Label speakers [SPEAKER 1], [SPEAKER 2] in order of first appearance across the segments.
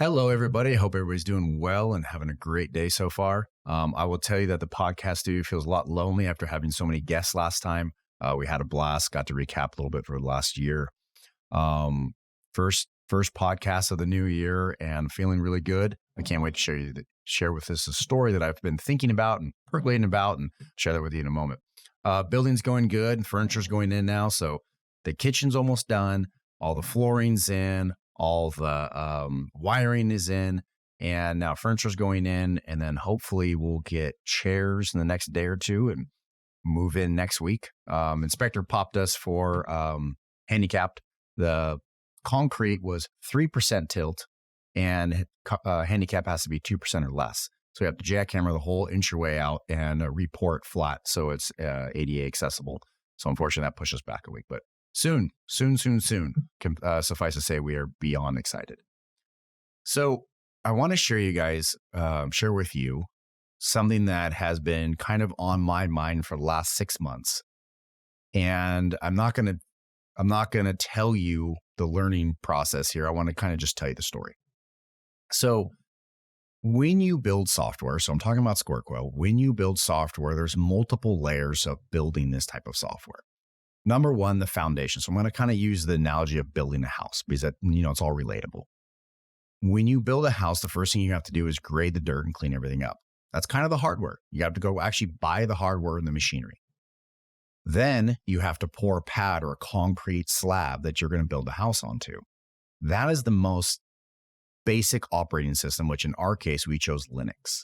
[SPEAKER 1] Hello, everybody. I hope everybody's doing well and having a great day so far. I will tell you that the podcast studio feels a lot lonely after having so many guests last time. We had a blast, got to recap a little bit for the last year. First podcast of the new year and feeling really good. I can't wait to share with this a story that I've been thinking about and percolating about and share that with you in a moment. Building's going good. Furniture's going in now. So the kitchen's almost done. All the flooring's in. All the wiring is in, and now furniture's going in, and then hopefully we'll get chairs in the next day or two and move in next week. Inspector popped us for handicapped. The concrete was 3% tilt, and handicap has to be 2% or less. So you have to jackhammer the whole inch your way out and report flat, so it's ADA accessible. So unfortunately, that pushes back a week, but Soon. Suffice to say, we are beyond excited. So I want to share with you something that has been kind of on my mind for the last 6 months. And I'm not going to tell you the learning process here. I want to kind of just tell you the story. So when you build software, so I'm talking about SquareCoil, when you build software, there's multiple layers of building this type of software. Number one, the foundation. So I'm going to kind of use the analogy of building a house because that, it's all relatable. When you build a house, the first thing you have to do is grade the dirt and clean everything up. That's kind of the hardware. You have to go actually buy the hardware and the machinery. Then you have to pour a pad or a concrete slab that you're going to build the house onto. That is the most basic operating system, which in our case, we chose Linux.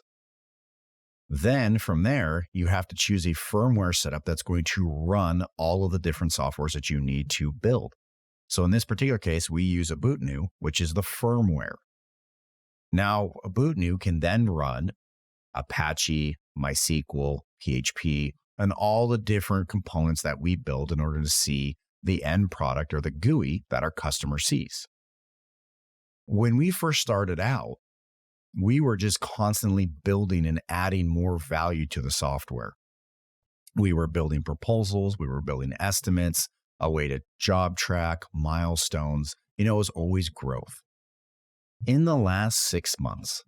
[SPEAKER 1] Then from there, you have to choose a firmware setup that's going to run all of the different softwares that you need to build. So in this particular case, we use a Bootnu, which is the firmware. Now, a Bootnu can then run Apache, MySQL, PHP, and all the different components that we build in order to see the end product or the GUI that our customer sees. When we first started out, we were just constantly building and adding more value to the software. We were building proposals, we were building estimates, a way to job track, milestones. It was always growth. In the last 6 months,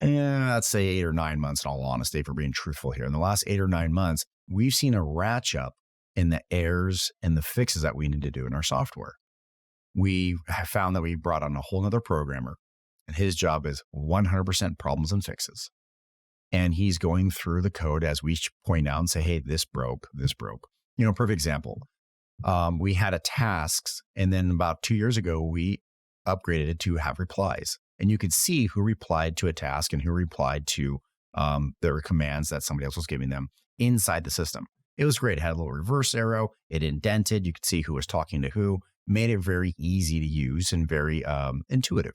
[SPEAKER 1] let's say 8 or 9 months, in all honesty, if we're being truthful here, in the last 8 or 9 months, we've seen a ratchet up in the errors and the fixes that we need to do in our software. We have found that we brought on a whole nother programmer. And his job is 100% problems and fixes. And he's going through the code as we point out and say, hey, this broke. Perfect example. We had a tasks, and then about 2 years ago, we upgraded it to have replies. And you could see who replied to a task and who replied to their commands that somebody else was giving them inside the system. It was great. It had a little reverse arrow. It indented. You could see who was talking to who. Made it very easy to use and very intuitive.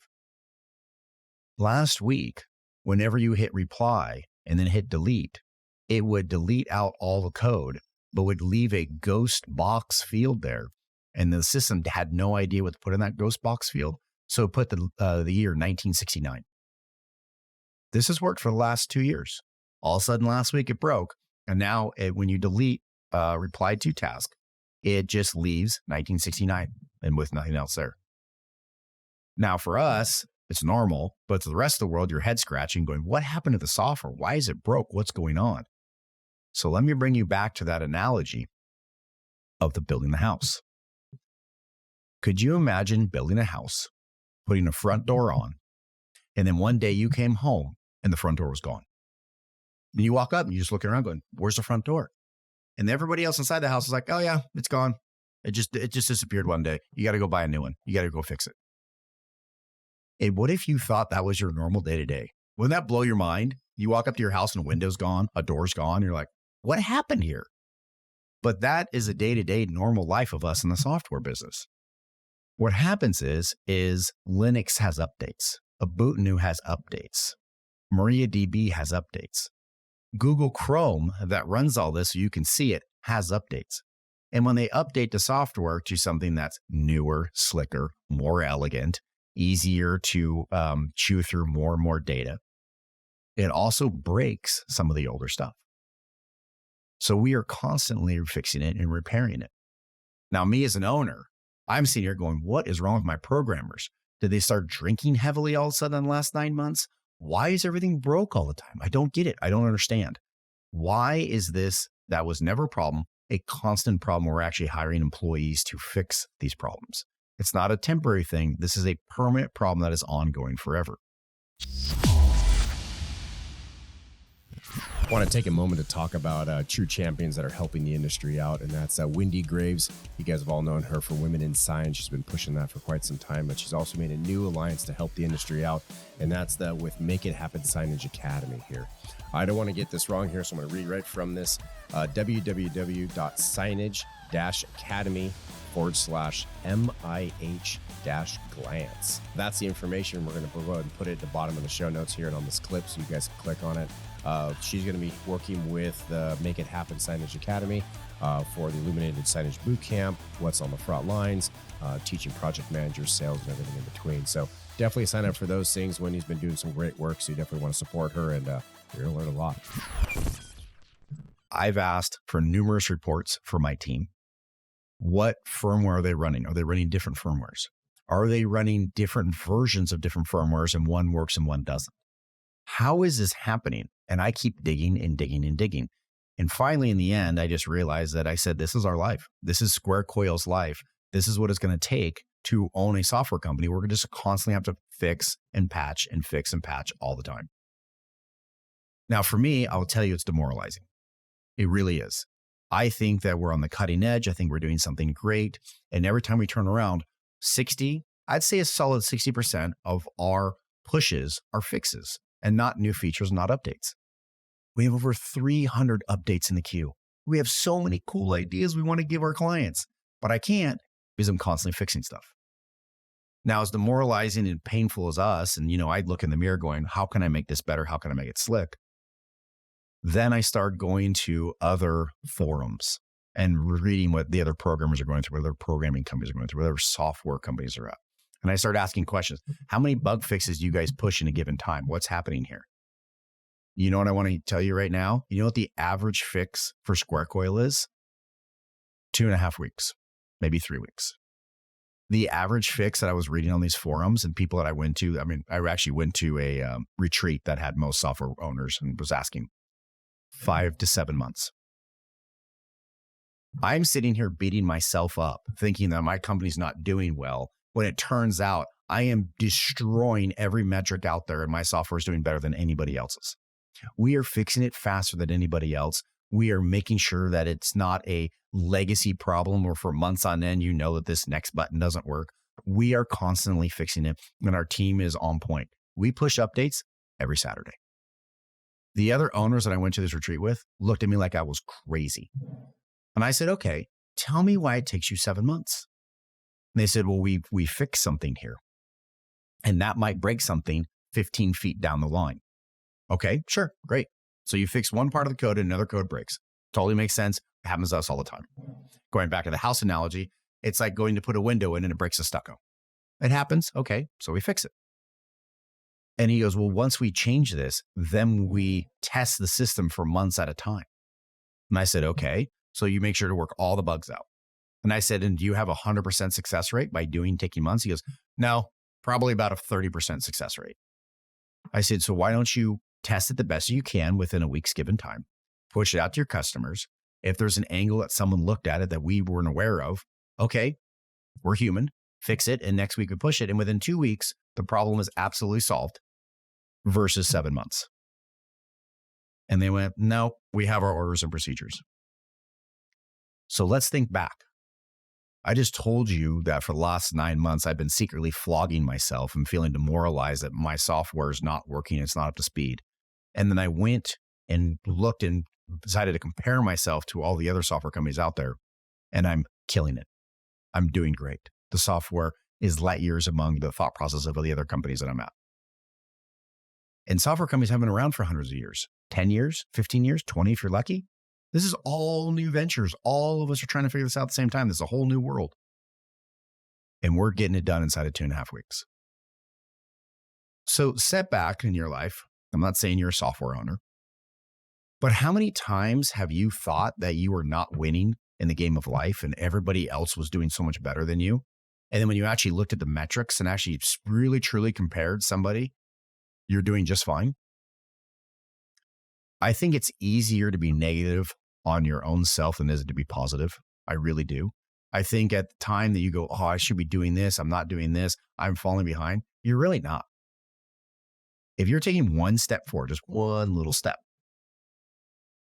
[SPEAKER 1] Last week, whenever you hit reply and then hit delete, it would delete out all the code, but would leave a ghost box field there. And the system had no idea what to put in that ghost box field. So it put the year 1969. This has worked for the last 2 years. All of a sudden last week it broke. And now when you delete reply to task, it just leaves 1969 and with nothing else there. Now for us, it's normal, but to the rest of the world, you're head scratching going, what happened to the software? Why is it broke? What's going on? So let me bring you back to that analogy of the building the house. Could you imagine building a house, putting a front door on, and then one day you came home and the front door was gone? And you walk up and you just look around going, where's the front door? And everybody else inside the house is like, oh yeah, it's gone. It just disappeared one day. You got to go buy a new one. You got to go fix it. And what if you thought that was your normal day-to-day? Wouldn't that blow your mind? You walk up to your house and a window's gone, a door's gone. You're like, what happened here? But that is a day-to-day normal life of us in the software business. What happens is Linux has updates. A Bootnu has updates. MariaDB has updates. Google Chrome that runs all this so you can see it has updates. And when they update the software to something that's newer, slicker, more elegant, easier to chew through more and more data, it also breaks some of the older stuff. So we are constantly fixing it and repairing it. Now, me as an owner, I'm sitting here going, what is wrong with my programmers? Did they start drinking heavily all of a sudden in the last 9 months? Why is everything broke all the time? I don't get it. I don't understand. Why is this, that was never a problem, a constant problem where we're actually hiring employees to fix these problems? It's not a temporary thing. This is a permanent problem that is ongoing forever.
[SPEAKER 2] I want to take a moment to talk about true champions that are helping the industry out, and that's Wendy Graves. You guys have all known her for Women in Science. She's been pushing that for quite some time, but she's also made a new alliance to help the industry out, and that's with Make It Happen Signage Academy here. I don't want to get this wrong here, so I'm going to read right from this, www.signage-academy/MIH-glance. That's the information. We're going to go ahead and put it at the bottom of the show notes here and on this clip so you guys can click on it. She's going to be working with the Make It Happen Signage Academy for the Illuminated Signage Bootcamp, what's on the front lines, teaching project managers, sales, and everything in between. So definitely sign up for those things. Wendy's been doing some great work, so you definitely want to support her, and you're going to learn a lot.
[SPEAKER 1] I've asked for numerous reports for my team. What firmware are they running? Are they running different firmwares? Are they running different versions of different firmwares and one works and one doesn't? How is this happening? And I keep digging and digging and digging. And finally, in the end, I just realized that I said, this is our life. This is Square Coil's life. This is what it's going to take to own a software company. We're going to just constantly have to fix and patch and fix and patch all the time. Now, for me, I'll tell you, it's demoralizing. It really is. I think that we're on the cutting edge. I think we're doing something great. And every time we turn around, I'd say a solid 60% of our pushes are fixes and not new features, not updates. We have over 300 updates in the queue. We have so many cool ideas we want to give our clients, but I can't because I'm constantly fixing stuff. Now, as demoralizing and painful as us, and I'd look in the mirror going, how can I make this better? How can I make it slick? Then I start going to other forums and reading what the other programmers are going through, what other programming companies are going through, what other software companies are at. And I start asking questions. How many bug fixes do you guys push in a given time? What's happening here? You know what I want to tell you right now? You know what the average fix for Square Coil is? 2.5 weeks, maybe 3 weeks. The average fix that I was reading on these forums and people that I went to, I actually went to a retreat that had most software owners and was asking 5 to 7 months. I'm sitting here beating myself up, thinking that my company's not doing well, when it turns out I am destroying every metric out there and my software is doing better than anybody else's. We are fixing it faster than anybody else. We are making sure that it's not a legacy problem where for months on end, that this next button doesn't work. We are constantly fixing it and our team is on point. We push updates every Saturday. The other owners that I went to this retreat with looked at me like I was crazy. And I said, okay, tell me why it takes you 7 months. And they said, well, we fixed something here. And that might break something 15 feet down the line. Okay, sure, great. So you fix one part of the code and another code breaks. Totally makes sense. It happens to us all the time. Going back to the house analogy, it's like going to put a window in and it breaks the stucco. It happens. Okay, so we fix it. And he goes, well, once we change this, then we test the system for months at a time. And I said, okay, so you make sure to work all the bugs out. And I said, and do you have a 100% success rate by taking months? He goes, no, probably about a 30% success rate. I said, so why don't you test it the best you can within a week's given time, push it out to your customers. If there's an angle that someone looked at it that we weren't aware of, okay, we're human, fix it. And next week we push it. And within 2 weeks, the problem is absolutely solved versus 7 months. And they went, no, we have our orders and procedures. So let's think back. I just told you that for the last 9 months, I've been secretly flogging myself and feeling demoralized that my software is not working. It's not up to speed. And then I went and looked and decided to compare myself to all the other software companies out there. And I'm killing it. I'm doing great. The software is light years among the thought process of the other companies that I'm at. And software companies have been around for hundreds of years, 10 years, 15 years, 20 if you're lucky. This is all new ventures. All of us are trying to figure this out at the same time. This is a whole new world. And we're getting it done inside of 2.5 weeks. So setback in your life, I'm not saying you're a software owner, but how many times have you thought that you were not winning in the game of life and everybody else was doing so much better than you? And then when you actually looked at the metrics and actually really, truly compared somebody, you're doing just fine. I think it's easier to be negative on your own self than it is to be positive. I really do. I think at the time that you go, oh, I should be doing this, I'm not doing this, I'm falling behind, you're really not. If you're taking one step forward, just one little step,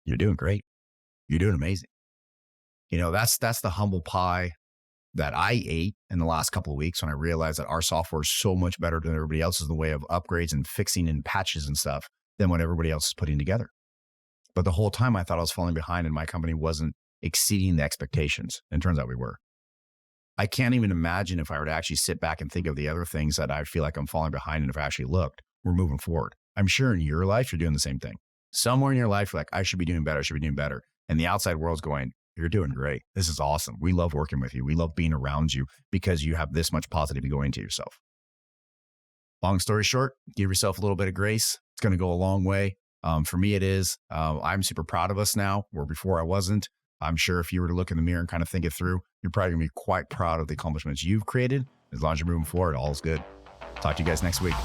[SPEAKER 1] you're doing great. You're doing amazing. That's the humble pie that I ate in the last couple of weeks when I realized that our software is so much better than everybody else's in the way of upgrades and fixing and patches and stuff than what everybody else is putting together. But the whole time I thought I was falling behind and my company wasn't exceeding the expectations. And it turns out we were. I can't even imagine if I were to actually sit back and think of the other things that I feel like I'm falling behind. And if I actually looked, we're moving forward. I'm sure in your life, you're doing the same thing. Somewhere in your life, you're like, I should be doing better. I should be doing better. And the outside world's going, you're doing great. This is awesome. We love working with you. We love being around you because you have this much positivity going into yourself. Long story short, give yourself a little bit of grace. It's going to go a long way. For me, it is. I'm super proud of us now, where before I wasn't. I'm sure if you were to look in the mirror and kind of think it through, you're probably going to be quite proud of the accomplishments you've created. As long as you're moving forward, all is good. Talk to you guys next week.